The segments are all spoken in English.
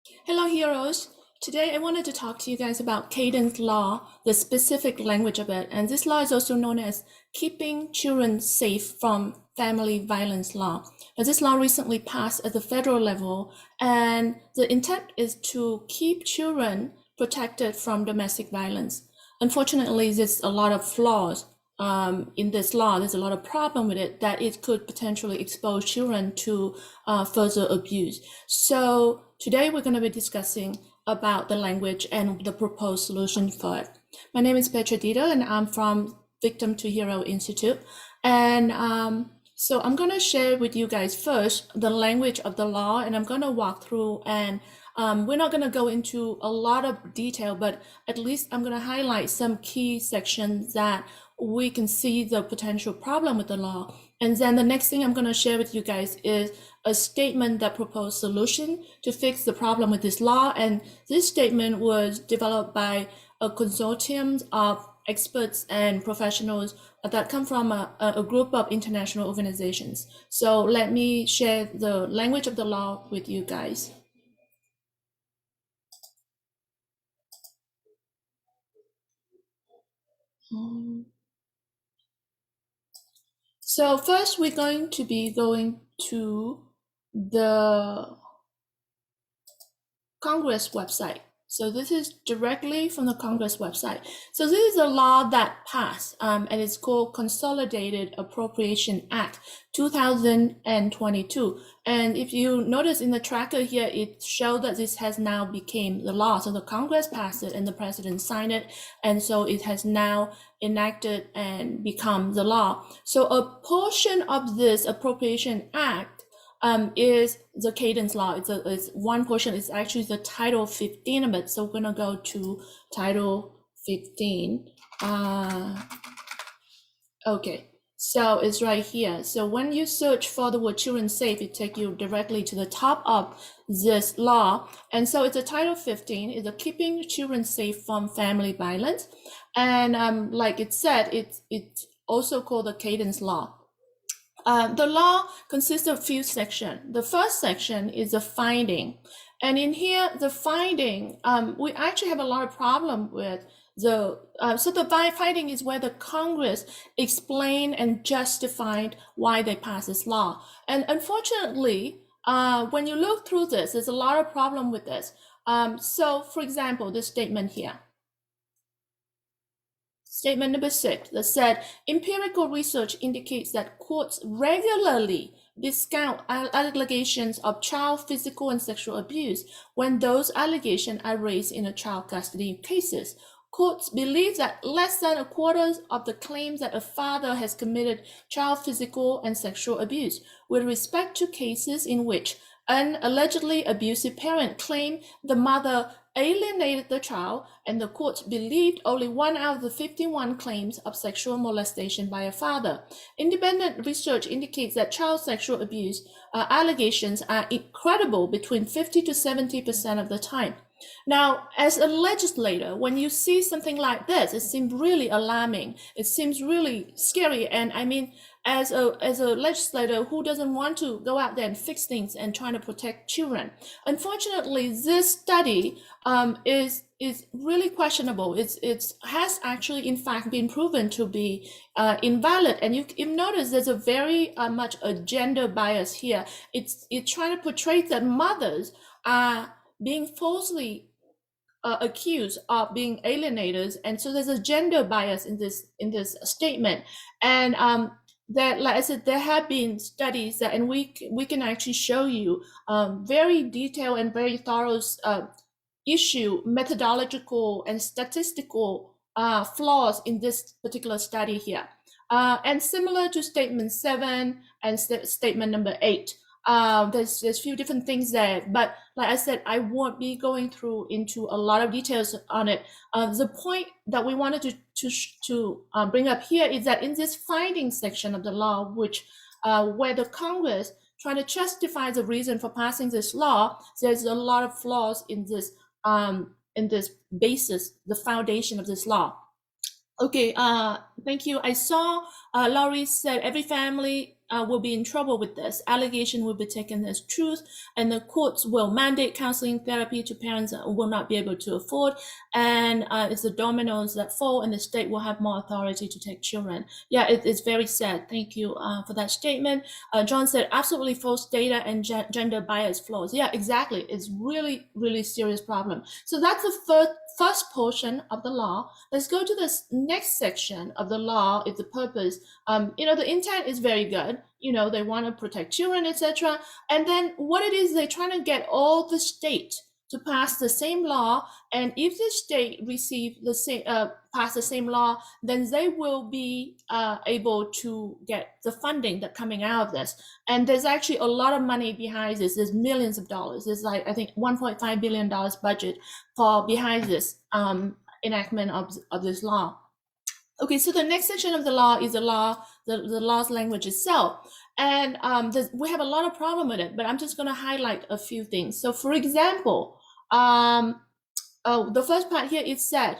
Hello, heroes. Today I wanted to talk to you guys about Kayden's law, the specific language of it. And this law is also known as Keeping Children Safe from Family Violence Law. Now, this law recently passed at the federal level, and the intent is to keep children protected from domestic violence. Unfortunately, there's a lot of flaws in this law. There's a lot of problem with it that it could potentially expose children to further abuse. So today we're going to be discussing about the language and the proposed solution for it. My name is Petra Deeter, and I'm from Victim to Hero Institute. And so I'm going to share with you guys first the language of the law, and I'm going to walk through, and we're not going to go into a lot of detail, but at least I'm going to highlight some key sections that we can see the potential problem with the law. And then the next thing I'm going to share with you guys is a statement that proposed solution to fix the problem with this law. And this statement was developed by a consortium of experts and professionals that come from a group of international organizations. So let me share the language of the law with you guys. So first we're going to be going to the Congress website. So this is directly from the Congress website. So this is a law that passed, and it's called Consolidated Appropriation Act 2022. And if you notice in the tracker here, it showed that this has now become the law. So the Congress passed it and the president signed it. And so it has now enacted and become the law. So a portion of this Appropriation Act is the Kayden's law. It's one portion. It's actually the Title 15 of it. So we're gonna go to Title 15. Okay, so it's right here. So when you search for the word children safe, it takes you directly to the top of this law. And so it's a Title 15. It's a Keeping Children Safe from Family Violence. And like it said, it's also called the Kayden's law. The law consists of a few sections. The first section is the finding. And in here, the finding, we actually have a lot of problem with the finding is where the Congress explained and justified why they passed this law. And unfortunately, when you look through this, there's a lot of problem with this. So for example, this statement here. Statement number 6 that said, empirical research indicates that courts regularly discount allegations of child physical and sexual abuse when those allegations are raised in a child custody cases. Courts believe that less than a quarter of the claims that a father has committed child physical and sexual abuse with respect to cases in which an allegedly abusive parent claimed the mother alienated the child, and the court believed only 1 out of the 51 claims of sexual molestation by a father. Independent research indicates that child sexual abuse allegations are incredible between 50 to 70% of the time. Now, as a legislator, when you see something like this, it seems really alarming. It seems really scary. And I mean, as a legislator who doesn't want to go out there and fix things and trying to protect children. Unfortunately, this study is really questionable. It has actually, in fact, been proven to be invalid. And you notice there's a very much a gender bias here. It's trying to portray that mothers are being falsely accused of being alienators, and so there's a gender bias in this statement. And that, like I said, there have been studies that, and we can actually show you very detailed and very thorough issue methodological and statistical flaws in this particular study here. And similar to statement 7 and statement number 8, there's a few different things there, but like I said, I won't be going through into a lot of details on it. The point that we wanted to bring up here is that in this finding section of the law, which where the Congress trying to justify the reason for passing this law, there's a lot of flaws in this basis, the foundation of this law. Okay, thank you. I saw Laurie said every family will be in trouble with this. Allegation will be taken as truth, and the courts will mandate counseling therapy to parents that will not be able to afford. And it's the dominoes that fall, and the state will have more authority to take children. Yeah, it's very sad. Thank you for that statement. John said, absolutely false data and gender bias flaws. Yeah, exactly. It's really, really serious problem. So that's the first portion of the law. Let's go to this next section of the law. It's the purpose. The intent is very good. They want to protect children, etc. And then what it is, they're trying to get all the state to pass the same law, and if the state pass the same law, then they will be able to get the funding that coming out of this. And there's actually a lot of money behind this. There's millions of dollars. There's I think $1.5 billion budget for behind this enactment of this law. Okay, so the next section of the law is the law's language itself. And we have a lot of problem with it, but I'm just going to highlight a few things. So for example, the first part here is said,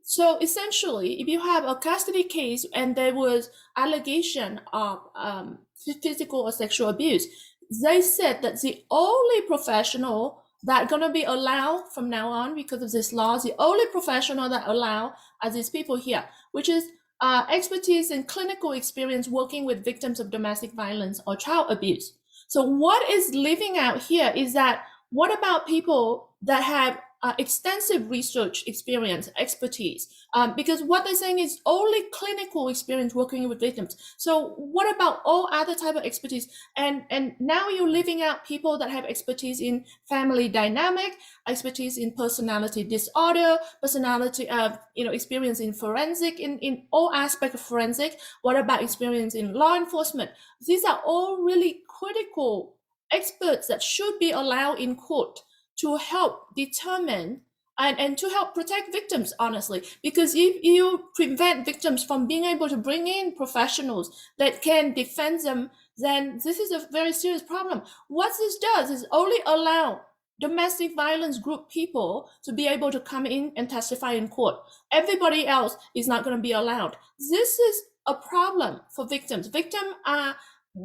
so essentially, if you have a custody case and there was allegation of physical or sexual abuse, they said that the only professional that going to be allowed from now on, because of this law, the only professional that allow are these people here, which is expertise and clinical experience working with victims of domestic violence or child abuse. So what is leaving out here is that, what about people that have extensive research experience, expertise? Because what they're saying is only clinical experience working with victims. So what about all other type of expertise? And now you're leaving out people that have expertise in family dynamic, expertise in personality disorder, personality experience in forensic, in all aspects of forensic. What about experience in law enforcement? These are all really critical experts that should be allowed in court to help determine and to help protect victims, honestly. Because if you prevent victims from being able to bring in professionals that can defend them, then this is a very serious problem. What this does is only allow domestic violence group people to be able to come in and testify in court. Everybody else is not going to be allowed. This is a problem for victims. Victims are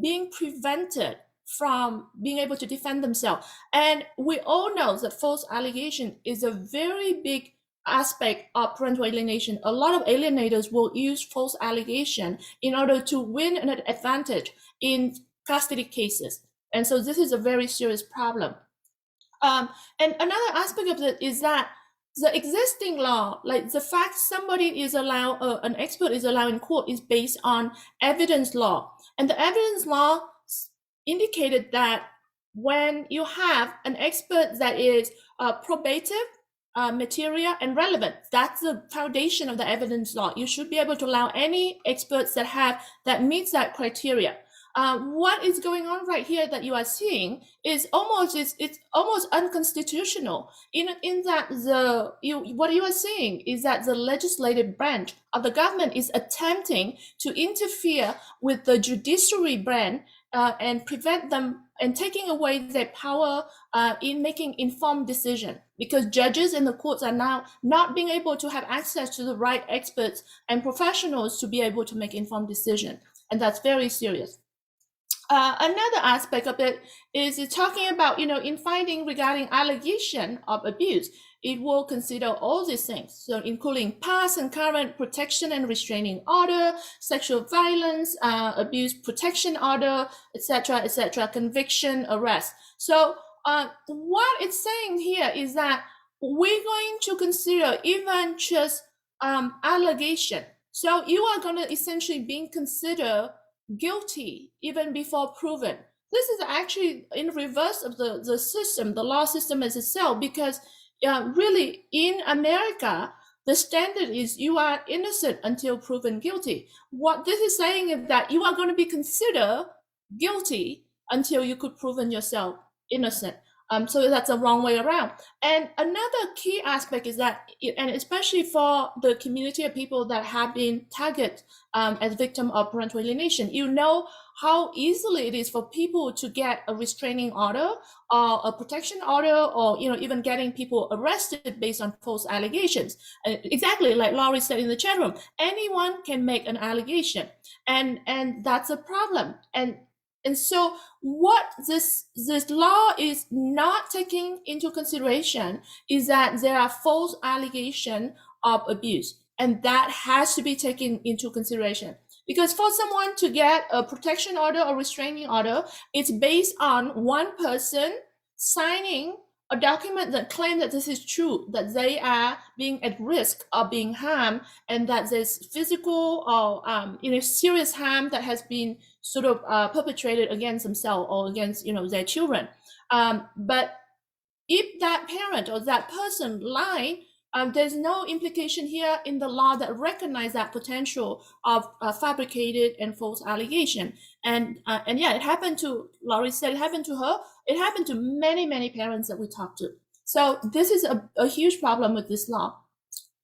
being prevented from being able to defend themselves. And we all know that false allegation is a very big aspect of parental alienation. A lot of alienators will use false allegation in order to win an advantage in custody cases. And so this is a very serious problem. And another aspect of it is that the existing law, like the fact somebody is allowed, an expert is allowed in court, is based on evidence law. And the evidence law indicated that when you have an expert that is probative, material, and relevant, that's the foundation of the evidence law. You should be able to allow any experts that meets that criteria. What is going on right here that you are seeing is it's almost unconstitutional in that what you are seeing is that the legislative branch of the government is attempting to interfere with the judiciary branch and prevent them and taking away their power in making informed decision, because judges in the courts are now not being able to have access to the right experts and professionals to be able to make informed decision. And that's very serious. Another aspect of it is talking about, in finding regarding allegation of abuse, it will consider all these things. So including past and current protection and restraining order, sexual violence, abuse protection order, etc., conviction, arrest. So what it's saying here is that we're going to consider even just allegation. So you are going to essentially being considered guilty even before proven. This is actually in reverse of the system, the law system as itself, because really in America, the standard is you are innocent until proven guilty. What this is saying is that you are going to be considered guilty until you could proven yourself innocent. So that's the wrong way around. And another key aspect is that, and especially for the community of people that have been targeted as victim of parental alienation, how easily it is for people to get a restraining order or a protection order, or even getting people arrested based on false allegations. Exactly like Laurie said in the chat room, anyone can make an allegation, and that's a problem. And so what this law is not taking into consideration is that there are false allegations of abuse, and that has to be taken into consideration. Because for someone to get a protection order or restraining order, it's based on one person signing a document that claims that this is true, that they are being at risk of being harmed, and that there's physical or serious harm that has been sort of perpetrated against themselves or against their children. But if that parent or that person lied, there's no implication here in the law that recognize that potential of fabricated and false allegation. And yeah, it happened to, Laurie said it happened to her. It happened to many parents that we talked to. So this is a huge problem with this law.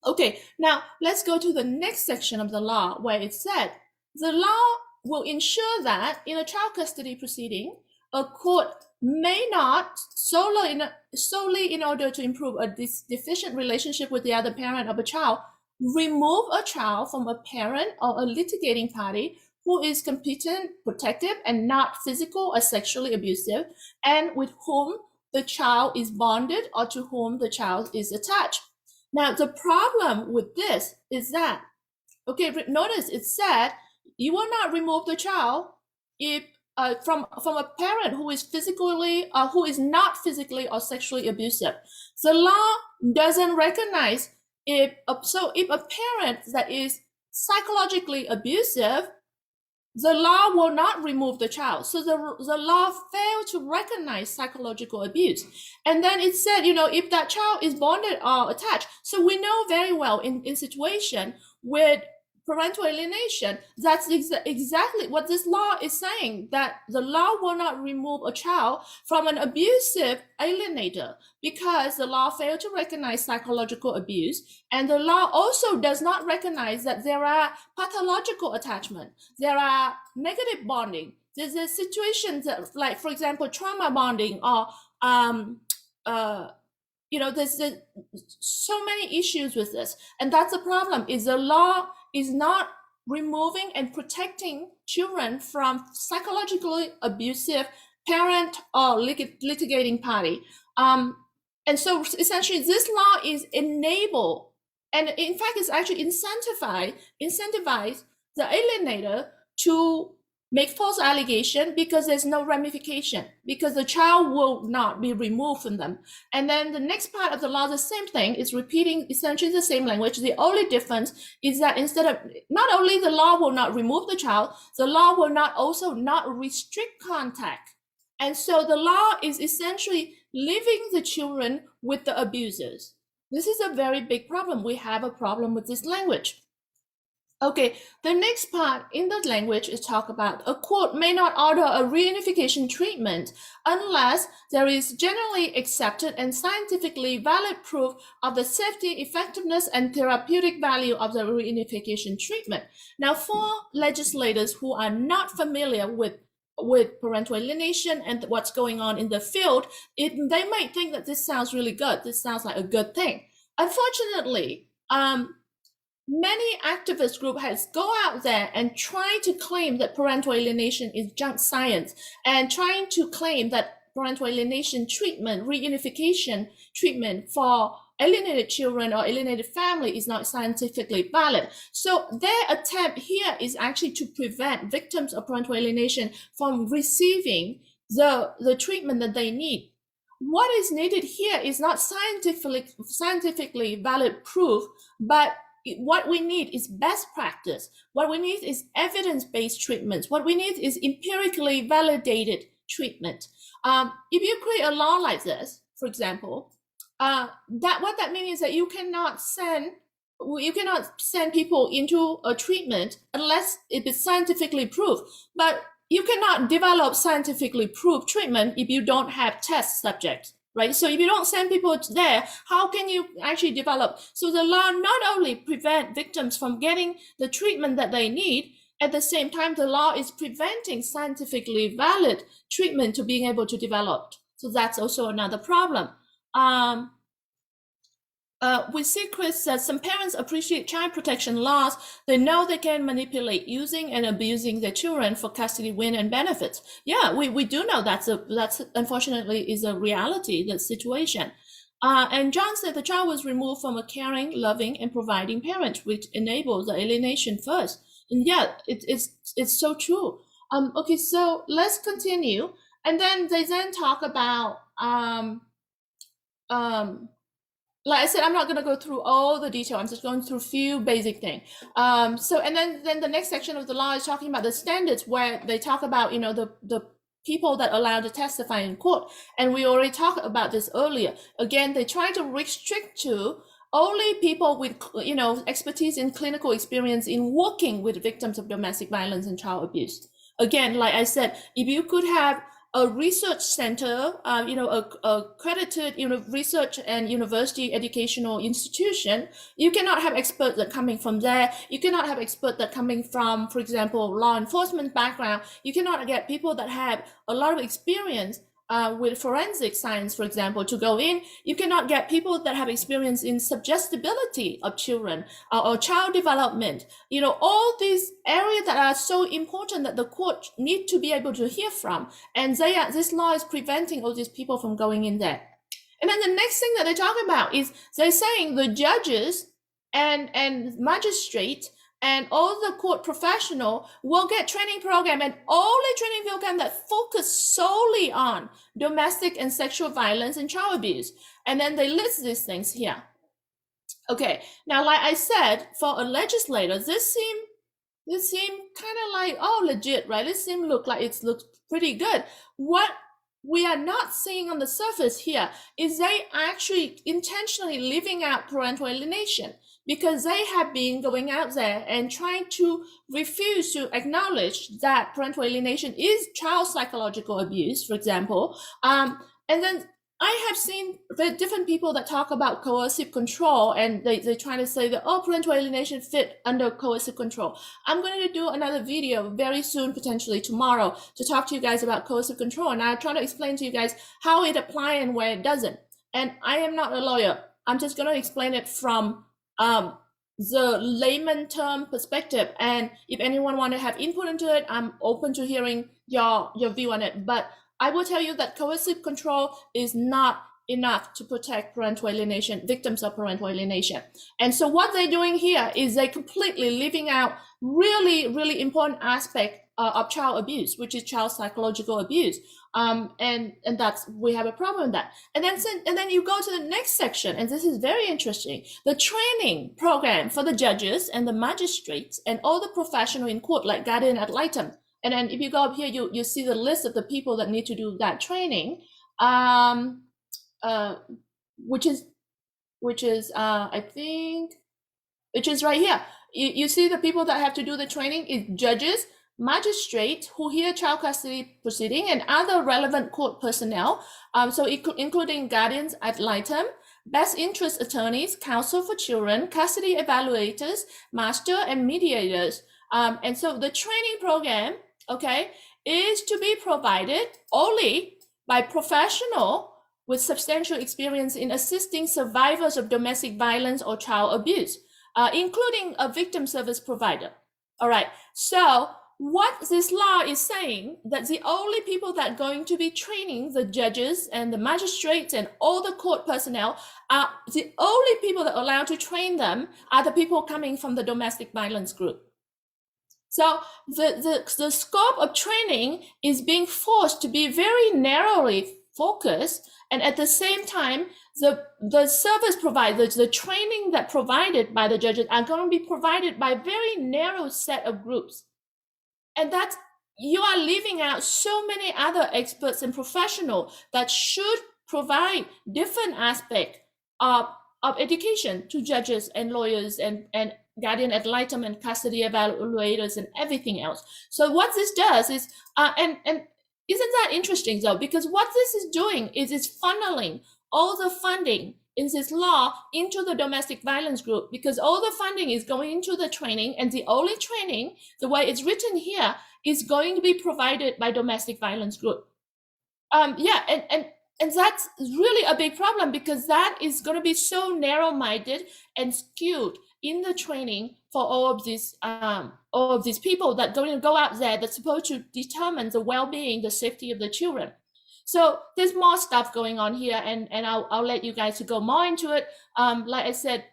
Okay, now let's go to the next section of the law, where it said the law will ensure that in a child custody proceeding, a court may not solely in order to improve a deficient relationship with the other parent of a child, remove a child from a parent or a litigating party who is competent, protective, and not physical or sexually abusive, and with whom the child is bonded or to whom the child is attached. Now, the problem with this is that, okay, notice it said you will not remove the child if from a parent who is who is not physically or sexually abusive. The law doesn't recognize if a parent that is psychologically abusive, the law will not remove the child. So the law failed to recognize psychological abuse. And then it said, if that child is bonded or attached. So we know very well in situation with parental alienation, that's exactly what this law is saying, that the law will not remove a child from an abusive alienator because the law failed to recognize psychological abuse. And the law also does not recognize that there are pathological attachment, there are negative bonding. There's a situation that, like, for example, trauma bonding, or there's so many issues with this. And that's the problem, is the law is not removing and protecting children from psychologically abusive parent or litigating party. And so essentially this law is enable, and in fact it's actually incentivize the alienator to make false allegation because there's no ramification, because the child will not be removed from them. And then the next part of the law, the same thing, is repeating essentially the same language. The only difference is that instead of, not only the law will not remove the child, the law will not also not restrict contact. And so the law is essentially leaving the children with the abusers. This is a very big problem. We have a problem with this language. Okay, the next part in the language is talk about a court may not order a reunification treatment unless there is generally accepted and scientifically valid proof of the safety, effectiveness, and therapeutic value of the reunification treatment. Now, for legislators who are not familiar with parental alienation and what's going on in the field, they might think that this sounds really good. This sounds like a good thing. Unfortunately, many activist groups has go out there and try to claim that parental alienation is junk science, and trying to claim that parental alienation treatment, reunification treatment for alienated children or alienated family is not scientifically valid. So their attempt here is actually to prevent victims of parental alienation from receiving the treatment that they need. What is needed here is not scientifically valid proof, but what we need is best practice. What we need is evidence-based treatments. What we need is empirically validated treatment. If you create a law like this, for example, what that means is that you cannot send people into a treatment unless it is scientifically proved. But you cannot develop scientifically proved treatment if you don't have test subjects. Right? So if you don't send people there, how can you actually develop? So the law not only prevent victims from getting the treatment that they need, At the same time, the law is preventing scientifically valid treatment to being able to develop. So that's also another problem. We see Chris says some parents appreciate child protection laws. They know they can manipulate using and abusing their children for custody win and benefits. Yeah, we do know that's unfortunately is a reality, that situation. And John said the child was removed from a caring, loving, and providing parent, which enables the alienation first. And yeah, it's so true. Okay, so let's continue. And then they then talk about like I said, I'm not going to go through all the detail. I'm just going through a few basic things. So, and then the next section of the law is talking about the standards, where they talk about, you know, the people that are allowed to testify in court. And we already talked about this earlier. Again, they try to restrict to only people with, you know, expertise in clinical experience in working with victims of domestic violence and child abuse. Again, like I said, if you could have a research center, you know, a accredited, you know, research and university educational institution, you cannot have experts that coming from there. You cannot have experts that coming from, for example, law enforcement background. You cannot get people that have a lot of experience with forensic science, for example, to go in. You cannot get people that have experience in suggestibility of children or child development. You know, all these areas that are so important that the court need to be able to hear from. And this law is preventing all these people from going in there. And then the next thing that they talk about is they're saying the judges and magistrate and all the court professional will get training program, and only training program that focus solely on domestic and sexual violence and child abuse. And then they list these things here. Okay, now like I said, for a legislator, this seem kind of like, oh, legit, right? This seem look like it looks pretty good. What we are not seeing on the surface here is they actually intentionally leaving out parental alienation, because they have been going out there and trying to refuse to acknowledge that parental alienation is child psychological abuse, for example. And then I have seen the different people that talk about coercive control, and they try to say that, oh, parental alienation fit under coercive control. I'm going to do another video very soon, potentially tomorrow, to talk to you guys about coercive control. And I'll try to explain to you guys how it applies and where it doesn't. And I am not a lawyer. I'm just going to explain it from the layman term perspective. And if anyone want to have input into it, I'm open to hearing your view on it. But I will tell you that coercive control is not enough to protect parental alienation, victims of parental alienation. And so what they're doing here is they completely leaving out really, really important aspect of child abuse, which is child psychological abuse. And that's, we have a problem with that. And then you go to the next section, and this is very interesting. The training program for the judges and the magistrates and all the professional in court, like guardian ad litem. And then if you go up here, you see the list of the people that need to do that training, which is I think, which is right here. You see the people that have to do the training is judges, magistrates who hear child custody proceeding, and other relevant court personnel. So including guardians ad litem, best interest attorneys, counsel for children, custody evaluators, master and mediators. And so the training program, okay, is to be provided only by professional with substantial experience in assisting survivors of domestic violence or child abuse, including a victim service provider. All right, so what this law is saying, that the only people that are going to be training the judges and the magistrates and all the court personnel, are the only people that are allowed to train them are the people coming from the domestic violence group. So the scope of training is being forced to be very narrowly focused, and at the same time, the service providers, the training that provided by the judges are going to be provided by a very narrow set of groups. And that's, you are leaving out so many other experts and professionals that should provide different aspects of education to judges and lawyers and guardian ad litem and custody evaluators and everything else. So what this does is, and isn't that interesting though? Because what this is doing is it's funneling all the funding in this law into the domestic violence group, because all the funding is going into the training, and the only training, the way it's written here, is going to be provided by domestic violence group. Yeah, and that's really a big problem, because that is going to be so narrow-minded and skewed in the training for all of these people that going to go out there that's supposed to determine the well-being, the safety of the children. So there's more stuff going on here, and I'll let you guys to go more into it. Like I said,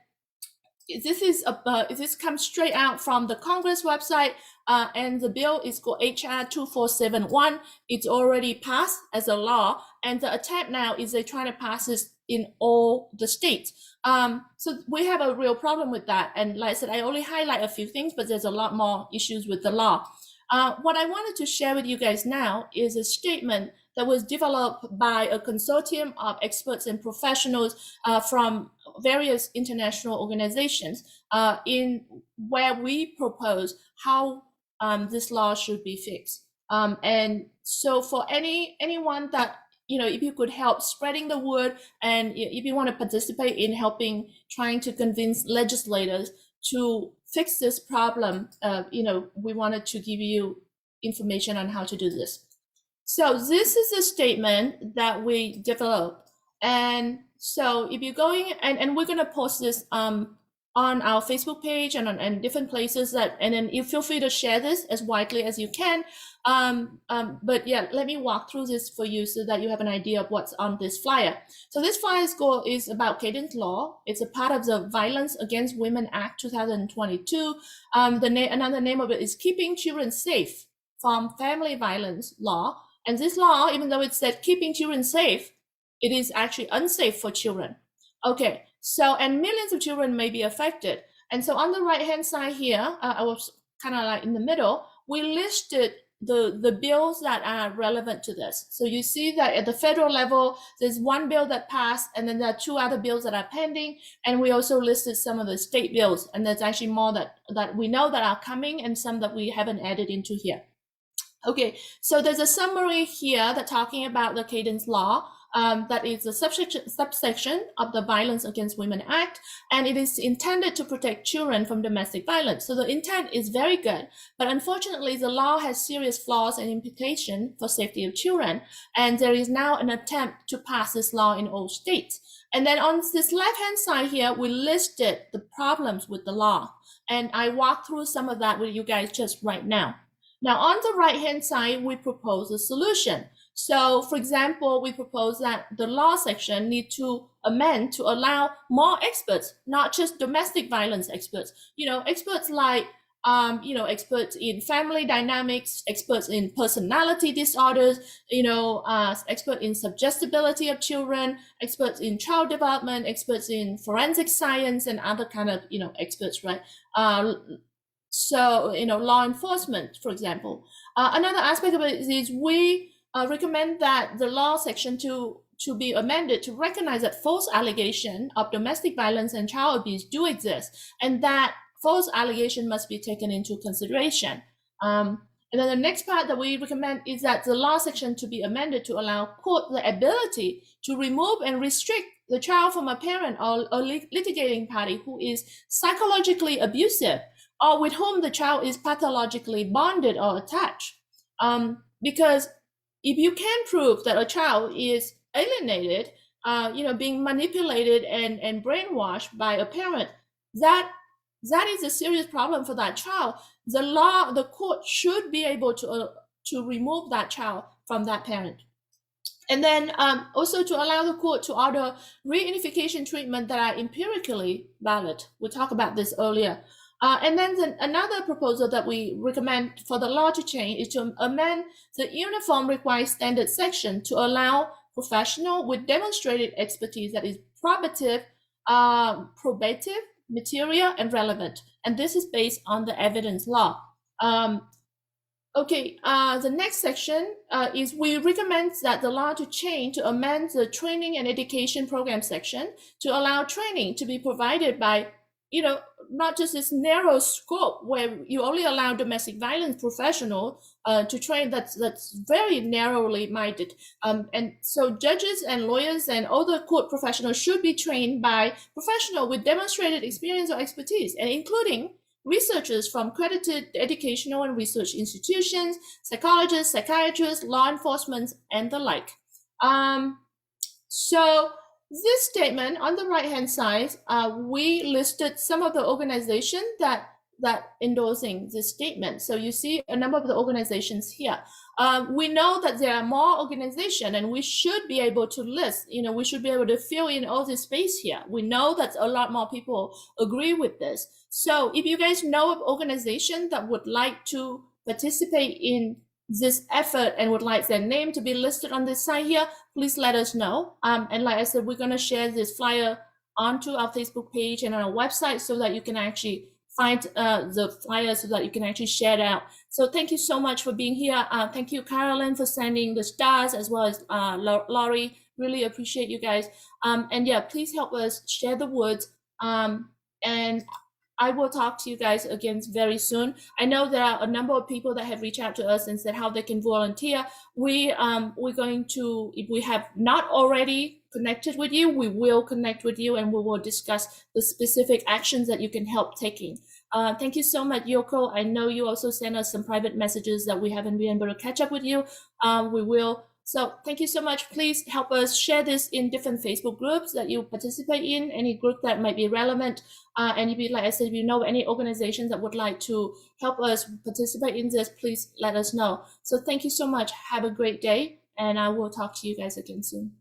this comes straight out from the Congress website, and the bill is called HR 2471. It's already passed as a law, and the attempt now is they're trying to pass this in all the states. So we have a real problem with that. And like I said, I only highlight a few things, but there's a lot more issues with the law. What I wanted to share with you guys now is a statement that was developed by a consortium of experts and professionals from various international organizations, in where we propose how this law should be fixed. And so for anyone that, if you could help spreading the word, and if you want to participate in helping trying to convince legislators to fix this problem, we wanted to give you information on how to do this. So this is a statement that we developed. And so if you're going, and we're going to post this on our Facebook page and on different places, and then you feel free to share this as widely as you can. But yeah, let me walk through this for you so that you have an idea of what's on this flyer. So this flyer is about Kayden's law. It's a part of the Violence Against Women Act 2022. Another name of it is Keeping Children Safe from Family Violence Law. And this law, even though it said keeping children safe, it is actually unsafe for children. Okay, so, and millions of children may be affected. And so on the right-hand side here, I was kind of like in the middle, we listed the bills that are relevant to this. So you see that at the federal level, there's one bill that passed, and then there are two other bills that are pending. And we also listed some of the state bills, and there's actually more that we know that are coming, and some that we haven't added into here. Okay, so there's a summary here that talking about the Kayden's law. That is a subsection of the Violence Against Women Act, and it is intended to protect children from domestic violence. So the intent is very good, but unfortunately the law has serious flaws and implications for safety of children, and there is now an attempt to pass this law in all states. And then on this left-hand side here, we listed the problems with the law, and I walked through some of that with you guys just right now. Now, on the right-hand side, we propose a solution. So, for example, we propose that the law section need to amend to allow more experts, not just domestic violence experts, experts like, experts in family dynamics, experts in personality disorders, expert in suggestibility of children, experts in child development, experts in forensic science, and other kind of, experts, right? So, law enforcement, for example. Another aspect of it is we recommend that the law section to be amended to recognize that false allegation of domestic violence and child abuse do exist, and that false allegation must be taken into consideration. And then the next part that we recommend is that the law section to be amended to allow court the ability to remove and restrict the child from a parent or litigating party who is psychologically abusive, or with whom the child is pathologically bonded or attached. Because if you can prove that a child is alienated, being manipulated and brainwashed by a parent, that is a serious problem for that child. The court should be able to remove that child from that parent. And then also to allow the court to order reunification treatment that are empirically valid. We talked about this earlier. And then another proposal that we recommend for the law to change is to amend the Uniform Required Standard section to allow professional with demonstrated expertise that is probative, material, and relevant. And this is based on the evidence law. The next section is we recommend that the law to change to amend the training and education program section to allow training to be provided by not just this narrow scope where you only allow domestic violence professional to train. That's very narrowly minded. And so judges and lawyers and other court professionals should be trained by professionals with demonstrated experience or expertise, and including researchers from accredited educational and research institutions, psychologists, psychiatrists, law enforcement, and the like. So this statement on the right-hand side, we listed some of the organizations that endorsing this statement. So you see a number of the organizations here. We know that there are more organizations, and we should be able to list, we should be able to fill in all this space here. We know that a lot more people agree with this. So if you guys know of organizations that would like to participate in this effort and would like their name to be listed on this site here, please let us know. And like I said, we're going to share this flyer onto our Facebook page and on our website so that you can actually find the flyer, so that you can actually share it out. So thank you so much for being here. Thank you, Carolyn, for sending the stars, as well as Laurie. Really appreciate you guys. And yeah, please help us share the words. And I will talk to you guys again very soon. I know there are a number of people that have reached out to us and said how they can volunteer. We're going to, if we have not already connected with you, we will connect with you, and we will discuss the specific actions that you can help taking. Thank you so much, Yoko. I know you also sent us some private messages that we haven't been able to catch up with you. We will. So thank you so much. Please help us share this in different Facebook groups that you participate in, any group that might be relevant. And if you, like I said, if you know any organizations that would like to help us participate in this, please let us know. So thank you so much. Have a great day, and I will talk to you guys again soon.